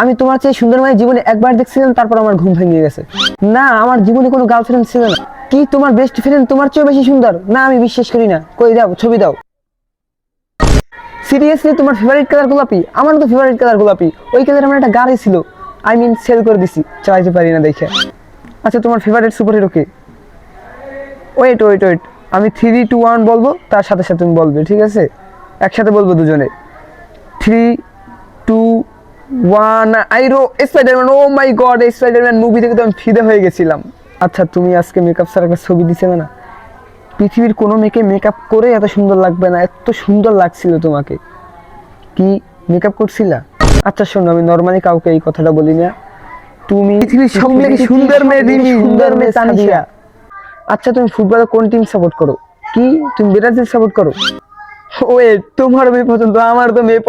আমি তোমার চেয়ে সুন্দর মেয়ে জীবনে একবার দেখছিলাম, তারপর আমার ঘুম ভেঙে গেছে। না, আমার জীবনে কোনো গার্লফ্রেন্ড ছিল না। কি তোমার বেস্ট ফ্রেন্ড তোমার চেয়ে বেশি সুন্দর? না, আমি বিশ্বাস করি না। কই দাও, ছবি দাও। সিরিয়াসলি তোমার ফেভারিট কালার গোলাপি? আমারও তো ফেভারিট কালার গোলাপি। ওই কালার আমার একটা গাড়ি ছিল, আই মিন সেল করে দিছি, চালাইতে পারি না দেখে। আচ্ছা, তোমার ফেভারিট সুপার হিরো কে? ওয়েট ওয়েট ওয়েট, আমি 3, 2, 1 বলবো, তার সাথে সাথে তুমি বলবে, ঠিক আছে? একসাথে বলবো দুজনে। 3, 2, 1। আইরো স্পাইডারম্যান। ও মাই গড, স্পাইডারম্যান মুভি থেকে তো আমি ফিদা হয়ে গেছিলাম। আচ্ছা, তুমি আজকে মেকআপ ছাড়া একটা ছবি দিছিলে না? পৃথিবীর কোনো মেয়েকে মেকআপ করে এত সুন্দর লাগবে না, এত সুন্দর লাগছিল তোমাকে। কি মেকআপ করছিলা? আচ্ছা শোনো, আমি নর্মালি কাউকে এই কথাটা বলি না। তুমি পৃথিবীর সব থেকে সুন্দর মেয়ে রিমি, সুন্দর মেয়ে তানিশা। আচ্ছা, তুমি ফুটবলে কোন টিম সাপোর্ট করো? কি তুমি ব্রাজিল সাপোর্ট করো? ওয়েট, তোমার মেয়ে পছন্দ, আমার তো মেয়ে